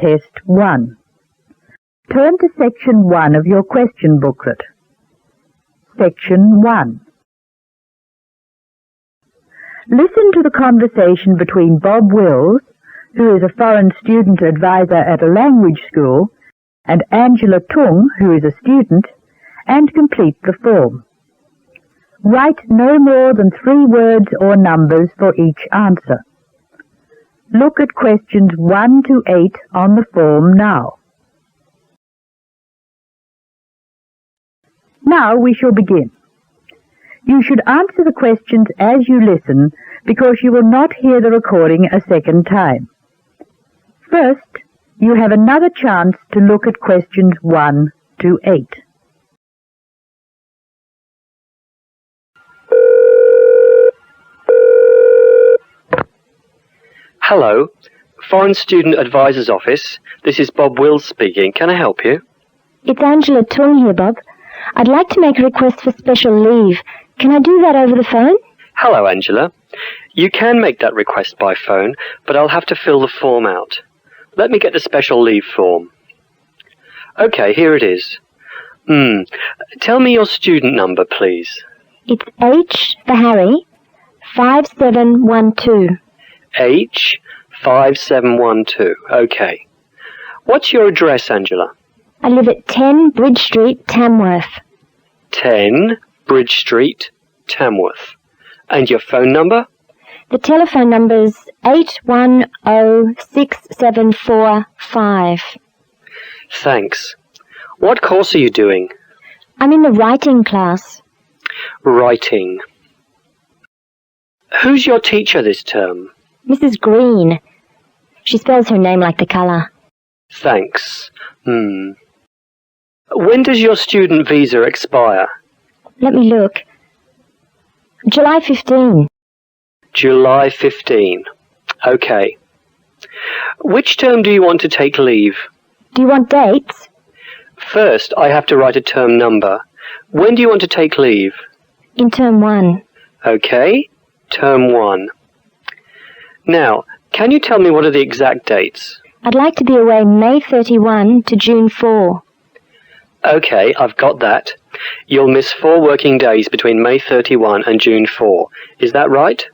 Test 1. Turn to Section 1 of your question booklet. Section 1. Listen to the conversation between Bob Wills, who is a foreign student advisor at a language school, and Angela Tung, who is a student, and complete the form. Write no more than 3 words or numbers for each answer. Look at questions 1 to 8 on the form now. Now we shall begin. You should answer the questions as you listen, because you will not hear the recording a second time. First, you have another chance to look at questions 1 to 8. Hello, Foreign Student Advisor's Office. This is Bob Wills speaking. Can I help you? It's Angela Tung here, Bob. I'd like to make a request for special leave. Can I do that over the phone? Hello, Angela. You can make that request by phone, but I'll have to fill the form out. Let me get the special leave form. Okay, here it is. Tell me your student number, please. It's H for Harry, 5712. H5712. Okay. What's your address, Angela? I live at 10 Bridge Street, Tamworth. 10 Bridge Street, Tamworth. And your phone number? The telephone number's 8106745. Thanks. What course are you doing? I'm in the writing class. Writing. Who's your teacher this term? Mrs. Green. She spells her name like the colour. Thanks. When does your student visa expire? Let me look. July 15. July 15. Okay. Which term do you want to take leave? Do you want dates? First, I have to write a term number. When do you want to take leave? In term 1. Okay. Term 1. Now, can you tell me what are the exact dates? I'd like to be away May 31 to June 4. Okay, I've got that. You'll miss 4 working days between May 31 and June 4. Is that right?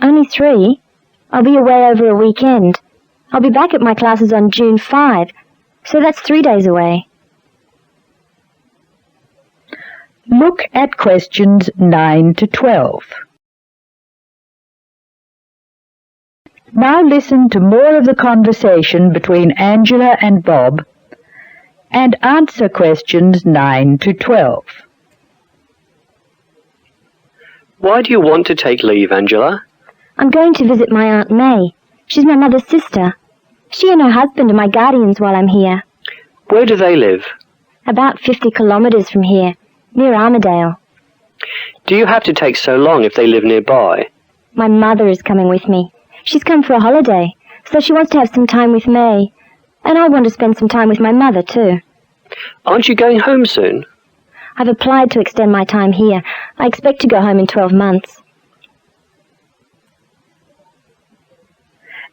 Only 3? I'll be away over a weekend. I'll be back at my classes on June 5, so that's 3 days away. Look at questions 9 to 12. Now listen to more of the conversation between Angela and Bob and answer questions 9 to 12. Why do you want to take leave, Angela? I'm going to visit my Aunt May. She's my mother's sister. She and her husband are my guardians while I'm here. Where do they live? About 50 kilometres from here, near Armadale. Do you have to take so long if they live nearby? My mother is coming with me. She's come for a holiday, so she wants to have some time with May. And I want to spend some time with my mother, too. Aren't you going home soon? I've applied to extend my time here. I expect to go home in 12 months.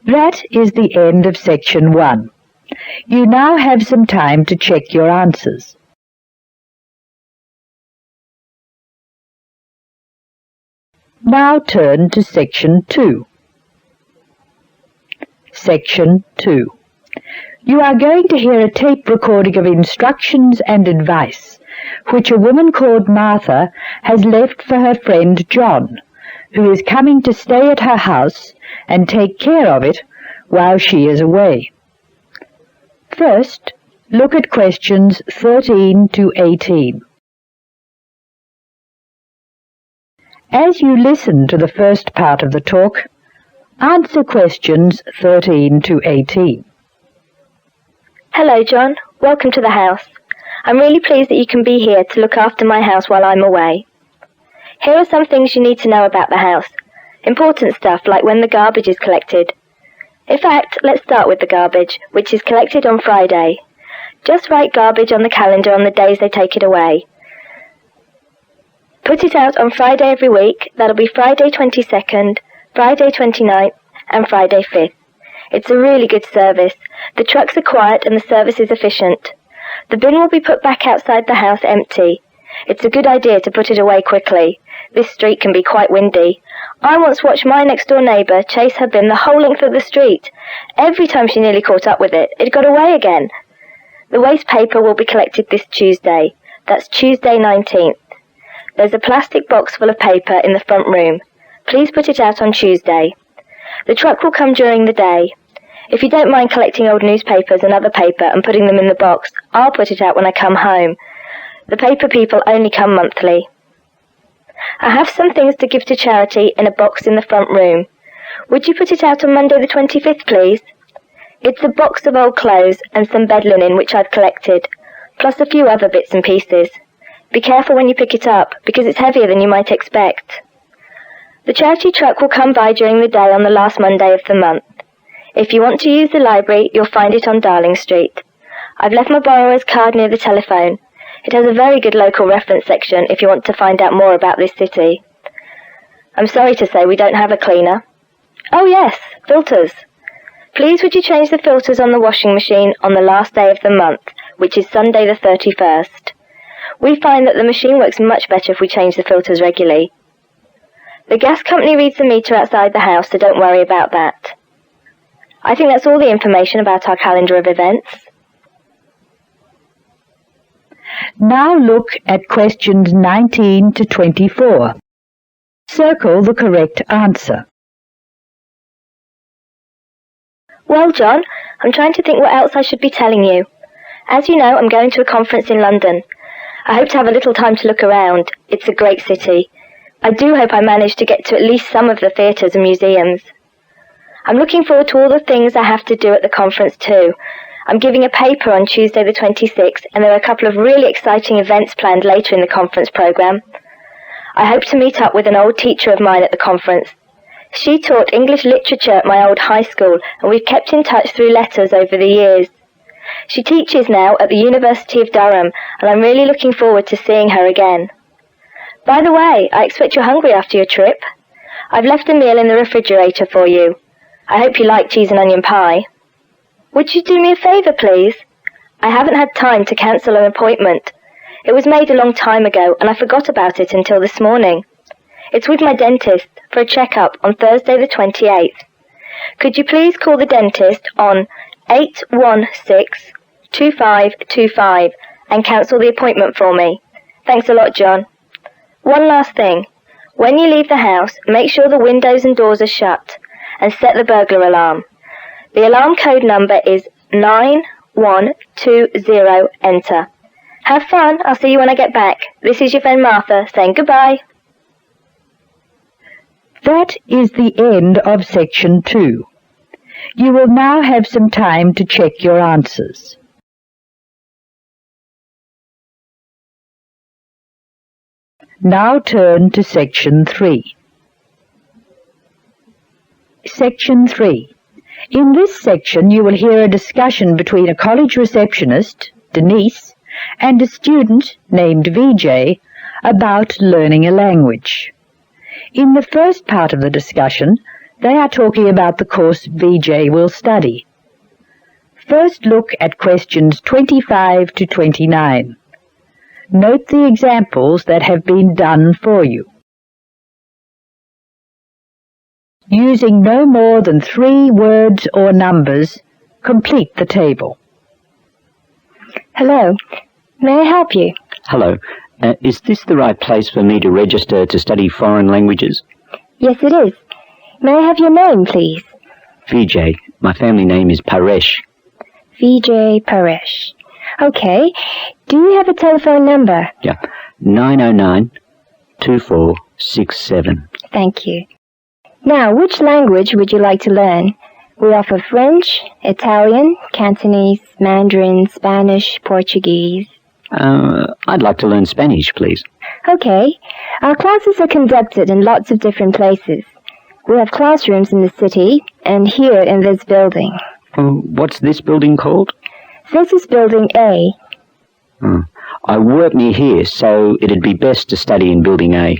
That is the end of Section 1. You now have some time to check your answers. Now turn to Section 2. Section 2. You are going to hear a tape recording of instructions and advice, which a woman called Martha has left for her friend John, who is coming to stay at her house and take care of it while she is away. First, look at questions 13 to 18. As you listen to the first part of the talk, answer questions 13 to 18. Hello, John. Welcome to the house. I'm really pleased that you can be here to look after my house while I'm away. Here are some things you need to know about the house. Important stuff like when the garbage is collected. In fact, let's start with the garbage, which is collected on Friday. Just write garbage on the calendar on the days they take it away. Put it out on Friday every week. That'll be Friday 22nd, Friday 29th, and Friday 5th. It's a really good service. The trucks are quiet and the service is efficient. The bin will be put back outside the house empty. It's a good idea to put it away quickly. This street can be quite windy. I once watched my next-door neighbour chase her bin the whole length of the street. Every time she nearly caught up with it, it got away again. The waste paper will be collected this Tuesday. That's Tuesday 19th. There's a plastic box full of paper in the front room. Please put it out on Tuesday. The truck will come during the day. If you don't mind collecting old newspapers and other paper and putting them in the box, I'll put it out when I come home. The paper people only come monthly. I have some things to give to charity in a box in the front room. Would you put it out on Monday the 25th, please? It's a box of old clothes and some bed linen which I've collected, plus a few other bits and pieces. Be careful when you pick it up, because it's heavier than you might expect. The charity truck will come by during the day on the last Monday of the month. If you want to use the library, you'll find it on Darling Street. I've left my borrower's card near the telephone. It has a very good local reference section if you want to find out more about this city. I'm sorry to say we don't have a cleaner. Oh yes, filters. Please would you change the filters on the washing machine on the last day of the month, which is Sunday the 31st. We find that the machine works much better if we change the filters regularly. The gas company reads the meter outside the house, so don't worry about that. I think that's all the information about our calendar of events. Now look at questions 19 to 24. Circle the correct answer. Well, John, I'm trying to think what else I should be telling you. As you know, I'm going to a conference in London. I hope to have a little time to look around. It's a great city. I do hope I manage to get to at least some of the theatres and museums. I'm looking forward to all the things I have to do at the conference too. I'm giving a paper on Tuesday the 26th, and there are a couple of really exciting events planned later in the conference programme. I hope to meet up with an old teacher of mine at the conference. She taught English literature at my old high school, and we've kept in touch through letters over the years. She teaches now at the University of Durham, and I'm really looking forward to seeing her again. By the way, I expect you're hungry after your trip. I've left a meal in the refrigerator for you. I hope you like cheese and onion pie. Would you do me a favour, please? I haven't had time to cancel an appointment. It was made a long time ago, and I forgot about it until this morning. It's with my dentist for a check-up on Thursday the 28th. Could you please call the dentist on 816-2525 and cancel the appointment for me? Thanks a lot, John. One last thing. When you leave the house, make sure the windows and doors are shut and set the burglar alarm. The alarm code number is 9120, enter. Have fun. I'll see you when I get back. This is your friend Martha saying goodbye. That is the end of section 2. You will now have some time to check your answers. Now turn to section 3. Section 3. In this section you will hear a discussion between a college receptionist, Denise, and a student named VJ about learning a language. In the first part of the discussion, they are talking about the course VJ will study. First look at questions 25 to 29. Note the examples that have been done for you. Using no more than 3 words or numbers, complete the table. Hello. May I help you? Hello. Is this the right place for me to register to study foreign languages? Yes, it is. May I have your name, please? Vijay. My family name is Paresh. Vijay Paresh. Okay. Do you have a telephone number? Yeah. 909-2467. Thank you. Now, which language would you like to learn? We offer French, Italian, Cantonese, Mandarin, Spanish, Portuguese. I'd like to learn Spanish, please. Okay. Our classes are conducted in lots of different places. We have classrooms in the city and here in this building. What's this building called? This is Building A. I work near here, so it'd be best to study in Building A.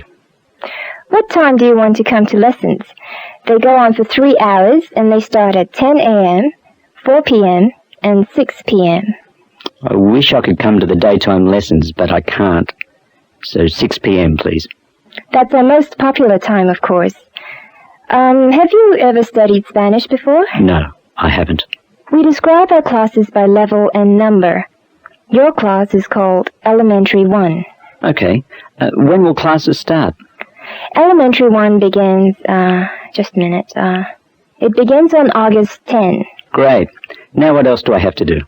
What time do you want to come to lessons? They go on for 3 hours and they start at 10 a.m., 4 p.m. and 6 p.m. I wish I could come to the daytime lessons, but I can't. So 6 p.m., please. That's our most popular time, of course. Have you ever studied Spanish before? No, I haven't. We describe our classes by level and number. Your class is called Elementary 1. Okay. When will classes start? Elementary 1 begins, just a minute, it begins on August 10. Great. Now what else do I have to do?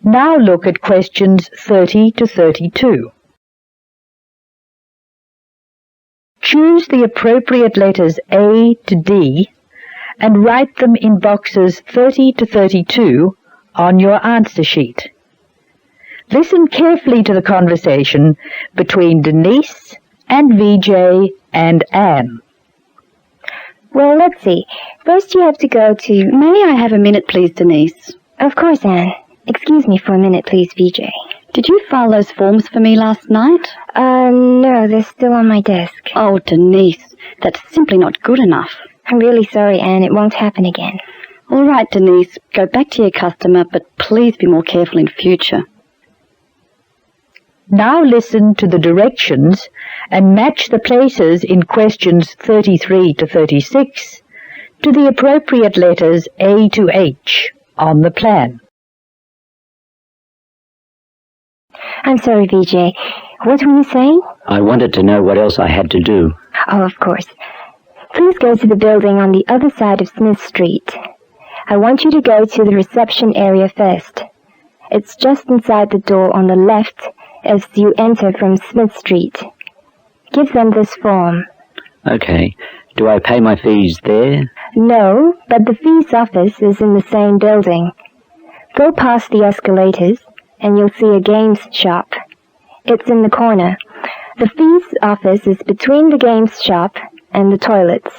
Now look at questions 30 to 32. Choose the appropriate letters A to D and write them in boxes 30 to 32 on your answer sheet. Listen carefully to the conversation between Denise and VJ and Anne. Well, let's see. First you have to go to... May I have a minute, please, Denise? Of course, Anne. Excuse me for a minute, please, VJ. Did you file those forms for me last night? No, they're still on my desk. Oh, Denise, that's simply not good enough. I'm really sorry, Anne. It won't happen again. All right, Denise, go back to your customer, but please be more careful in future. Now listen to the directions and match the places in questions 33 to 36 to the appropriate letters A to H on the plan. I'm sorry, VJ. What were you saying? I wanted to know what else I had to do. Oh, of course. Please go to the building on the other side of Smith Street. I want you to go to the reception area first. It's just inside the door on the left as you enter from Smith Street. Give them this form. Okay. Do I pay my fees there? No, but the fees office is in the same building. Go past the escalators and you'll see a games shop. It's in the corner. The fees office is between the games shop and the toilets.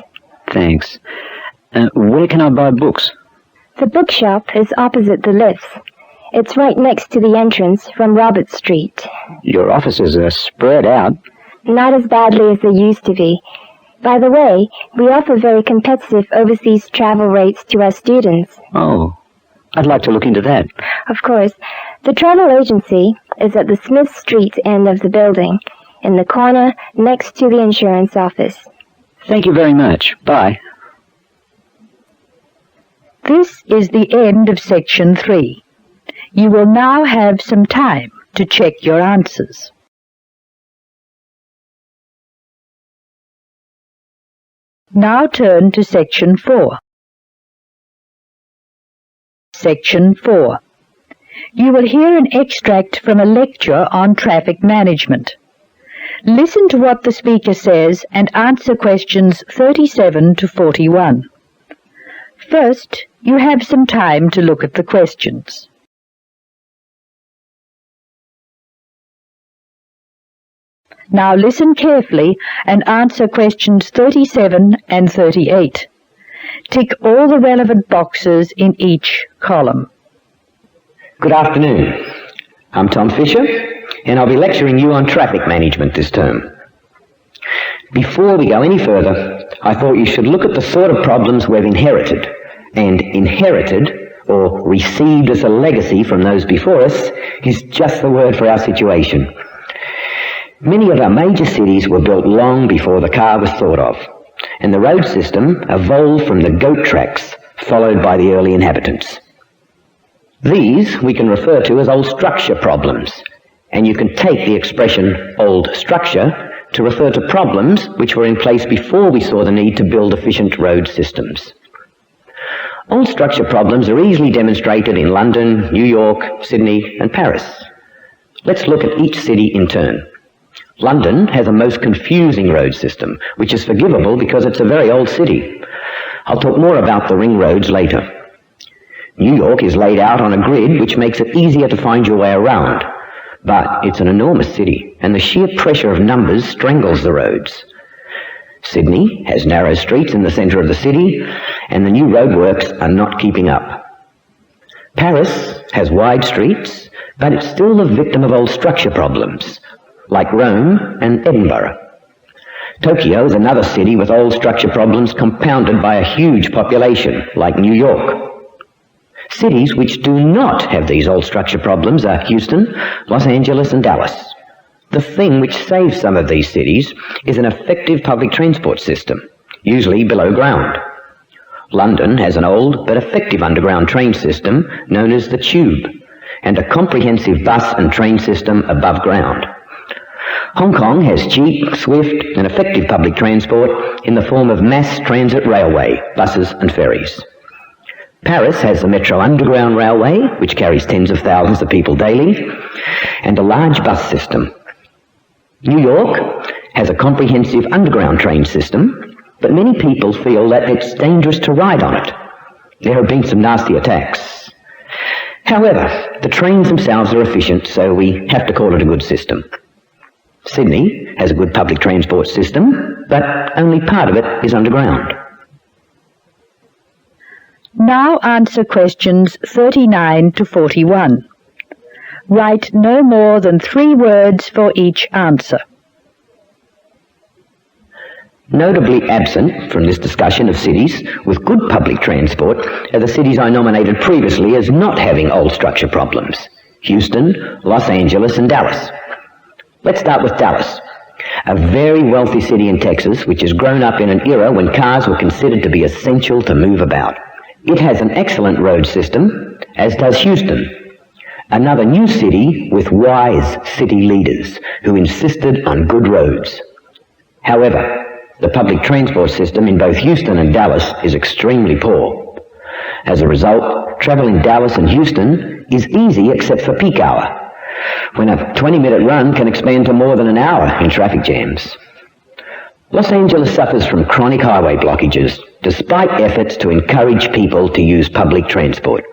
Thanks. Where can I buy books? The bookshop is opposite the lifts. It's right next to the entrance from Robert Street. Your offices are spread out. Not as badly as they used to be. By the way, we offer very competitive overseas travel rates to our students. Oh, I'd like to look into that. Of course. The travel agency is at the Smith Street end of the building, in the corner next to the insurance office. Thank you very much. Bye. This is the end of section 3. You will now have some time to check your answers. Now turn to section 4. Section 4. You will hear an extract from a lecture on traffic management. Listen to what the speaker says and answer questions 37 to 41. First, you have some time to look at the questions. Now listen carefully and answer questions 37 and 38. Tick all the relevant boxes in each column. Good afternoon. I'm Tom Fisher, and I'll be lecturing you on traffic management this term. Before we go any further, I thought you should look at the sort of problems we've inherited. And inherited, or received as a legacy from those before us, is just the word for our situation. Many of our major cities were built long before the car was thought of, and the road system evolved from the goat tracks followed by the early inhabitants. These we can refer to as old structure problems, and you can take the expression old structure to refer to problems which were in place before we saw the need to build efficient road systems. Old structure problems are easily demonstrated in London, New York, Sydney and Paris. Let's look at each city in turn. London has a most confusing road system, which is forgivable because it's a very old city. I'll talk more about the ring roads later. New York is laid out on a grid which makes it easier to find your way around, but it's an enormous city, and the sheer pressure of numbers strangles the roads. Sydney has narrow streets in the centre of the city, and the new roadworks are not keeping up. Paris has wide streets, but it's still the victim of old structure problems, like Rome and Edinburgh. Tokyo is another city with old structure problems compounded by a huge population, like New York. Cities which do not have these old structure problems are Houston, Los Angeles, and Dallas. The thing which saves some of these cities is an effective public transport system, usually below ground. London has an old but effective underground train system known as the Tube, and a comprehensive bus and train system above ground. Hong Kong has cheap, swift, and effective public transport in the form of mass transit railway, buses and ferries. Paris has a metro underground railway, which carries tens of thousands of people daily, and a large bus system. New York has a comprehensive underground train system, but many people feel that it's dangerous to ride on it. There have been some nasty attacks. However, the trains themselves are efficient, so we have to call it a good system. Sydney has a good public transport system, but only part of it is underground. Now answer questions 39 to 41. Write no more than 3 words for each answer. Notably absent from this discussion of cities with good public transport are the cities I nominated previously as not having old structure problems: Houston, Los Angeles, and Dallas. Let's start with Dallas, a very wealthy city in Texas which has grown up in an era when cars were considered to be essential to move about. It has an excellent road system, as does Houston, another new city with wise city leaders who insisted on good roads. However, the public transport system in both Houston and Dallas is extremely poor. As a result, travel in Dallas and Houston is easy except for peak hour, when a 20-minute run can expand to more than an hour in traffic jams. Los Angeles suffers from chronic highway blockages, despite efforts to encourage people to use public transport.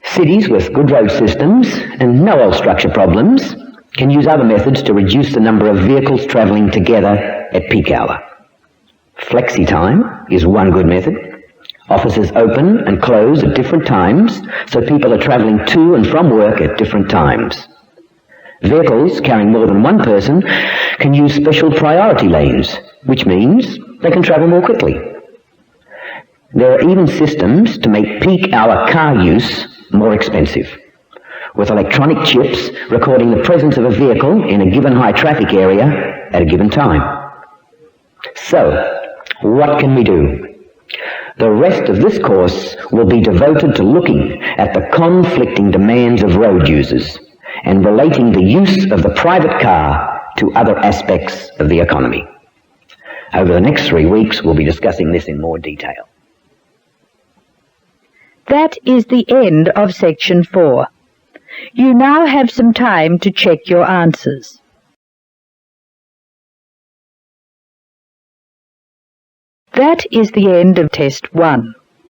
Cities with good road systems and no old structure problems can use other methods to reduce the number of vehicles travelling together at peak hour. Flexi time is one good method. Offices open and close at different times, so people are travelling to and from work at different times. Vehicles carrying more than one person can use special priority lanes, which means they can travel more quickly. There are even systems to make peak hour car use more expensive, with electronic chips recording the presence of a vehicle in a given high traffic area at a given time. So, what can we do? The rest of this course will be devoted to looking at the conflicting demands of road users and relating the use of the private car to other aspects of the economy. Over the next 3 weeks, we'll be discussing this in more detail. That is the end of section 4. You now have some time to check your answers. That is the end of test 1.